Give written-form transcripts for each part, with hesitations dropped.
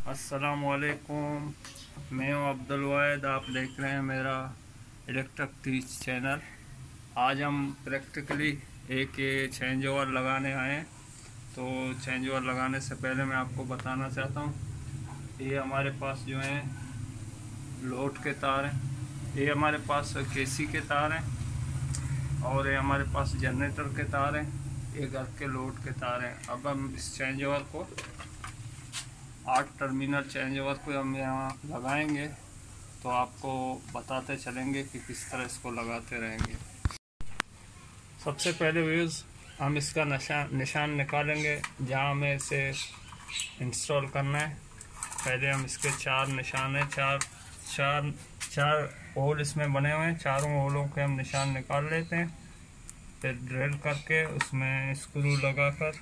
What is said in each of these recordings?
अस्सलामुअलैकुम, मैं हूं अब्दुल वाहिद। आप देख रहे हैं मेरा इलेक्ट्रिक टीच चैनल। आज हम प्रैक्टिकली एक ये चेंज ओवर लगाने आए हैं। तो चेंज ओवर लगाने से पहले मैं आपको बताना चाहता हूं, ये हमारे पास जो है लोड के तार हैं, ये हमारे पास केसी के तार हैं और ये हमारे पास जनरेटर के तार हैं, ये घर के लोड के तार हैं। अब हम इस चेंज ओवर को 8 टर्मिनल चेंज ओवर को हम यहाँ लगाएंगे, तो आपको बताते चलेंगे कि किस तरह इसको लगाते रहेंगे। सबसे पहले व्यूज़ हम इसका निशान निकालेंगे जहाँ हमें इसे इंस्टॉल करना है। पहले हम इसके 4 निशान हैं, चार होल इसमें बने हुए हैं। चारों होलों के हम निशान निकाल लेते हैं, फिर ड्रिल करके उसमें स्क्रू लगाकर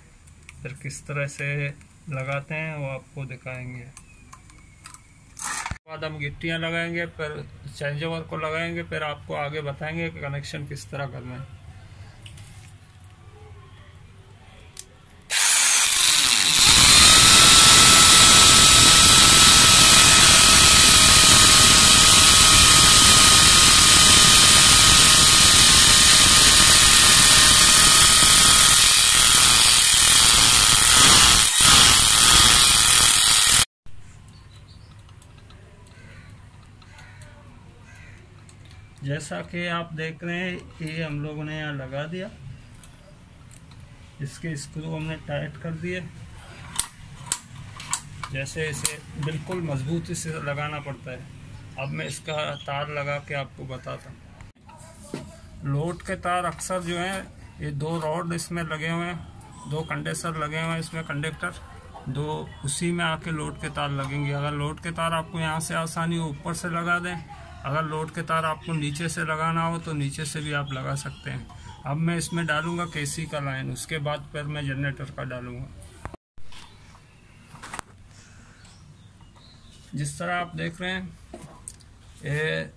फिर किस तरह से लगाते हैं वो आपको दिखाएंगे। बाद हम गिट्टियाँ लगाएंगे, फिर चेंज ओवर को लगाएंगे, फिर आपको आगे बताएंगे कि कनेक्शन किस तरह करना है। जैसा कि आप देख रहे हैं, ये हम लोगों ने यहाँ लगा दिया। इसके स्क्रू हमने टाइट कर दिए। जैसे इसे बिल्कुल मजबूती से लगाना पड़ता है। अब मैं इसका तार लगा के आपको बताता हूँ। लोड के तार अक्सर जो है, ये 2 रॉड इसमें लगे हुए हैं, 2 कंडेंसर लगे हुए हैं इसमें, कंडक्टर 2, उसी में आके लोड के तार लगेंगे। अगर लोड के तार आपको यहाँ से आसानी हो ऊपर से लगा दें, अगर लोड के तार आपको नीचे से लगाना हो तो नीचे से भी आप लगा सकते हैं। अब मैं इसमें डालूंगा केसी का लाइन, उसके बाद फिर मैं जनरेटर का डालूंगा। जिस तरह आप देख रहे हैं, ये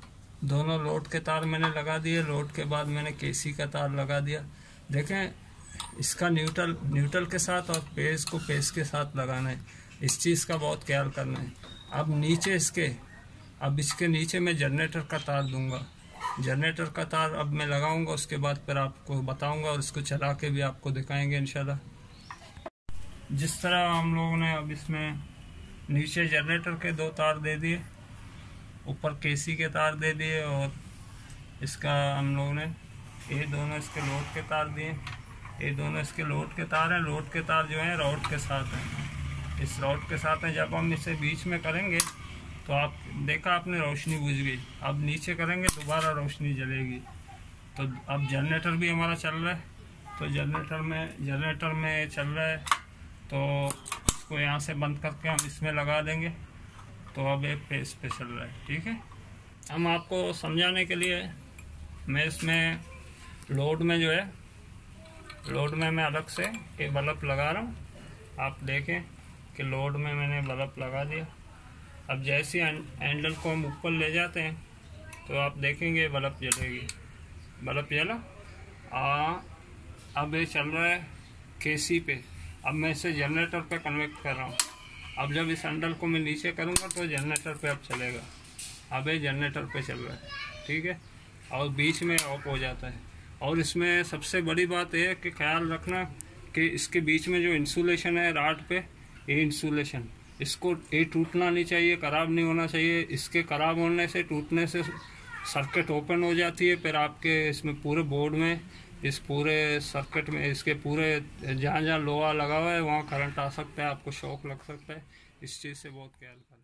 दोनों लोड के तार मैंने लगा दिए। लोड के बाद मैंने केसी का तार लगा दिया। देखें, इसका न्यूट्रल के साथ और पेज को पेज के साथ लगाना है। इस चीज़ का बहुत ख्याल करना है। अब इसके नीचे मैं जनरेटर का तार दूंगा। जनरेटर का तार अब मैं लगाऊंगा, उसके बाद फिर आपको बताऊंगा और इसको चला के भी आपको दिखाएंगे इंशाल्लाह। जिस तरह हम लोगों ने अब इसमें नीचे जनरेटर के 2 तार दे दिए, ऊपर केसी के तार दे दिए, और इसका हम लोगों ने ये दोनों इसके लोड के तार दिए। ये दोनों इसके लोड के तार हैं। लोड के तार जो हैं रॉड के साथ हैं, इस रॉड के साथ हैं। जब हम इसे बीच में करेंगे तो आप देखा आपने रोशनी बुझ गई। अब नीचे करेंगे दोबारा रोशनी जलेगी। तो अब जनरेटर भी हमारा चल रहा है, तो जनरेटर में चल रहा है, तो इसको यहाँ से बंद करके हम इसमें लगा देंगे। तो अब एक पेज पे चल रहा है, ठीक है। हम आपको समझाने के लिए मैं इसमें लोड में मैं अलग से एक बल्ब लगा रहा हूँ। आप देखें कि लोड में मैंने बल्ब लगा दिया। अब जैसे हैंडल को हम ऊपर ले जाते हैं तो आप देखेंगे बल्ब जलेगी। बल्ब जला। अब ये चल रहा है केसी पे। अब मैं इसे जनरेटर पे कन्वर्ट कर रहा हूँ। अब जब इस हैंडल को मैं नीचे करूँगा तो जनरेटर पे अब चलेगा। अब ये जनरेटर पे चल रहा है, ठीक है, और बीच में ऑफ हो जाता है। और इसमें सबसे बड़ी बात यह है कि ख्याल रखना कि इसके बीच में जो इंसुलेशन है राड पे, ये इंसुलेशन, इसको ये टूटना नहीं चाहिए, ख़राब नहीं होना चाहिए। इसके ख़राब होने से, टूटने से सर्किट ओपन हो जाती है। फिर आपके इसमें पूरे बोर्ड में, इस पूरे सर्किट में, इसके पूरे जहाँ जहाँ लोहा लगा हुआ है वहाँ करंट आ सकता है, आपको शॉक लग सकता है। इस चीज़ से बहुत ख्याल करें।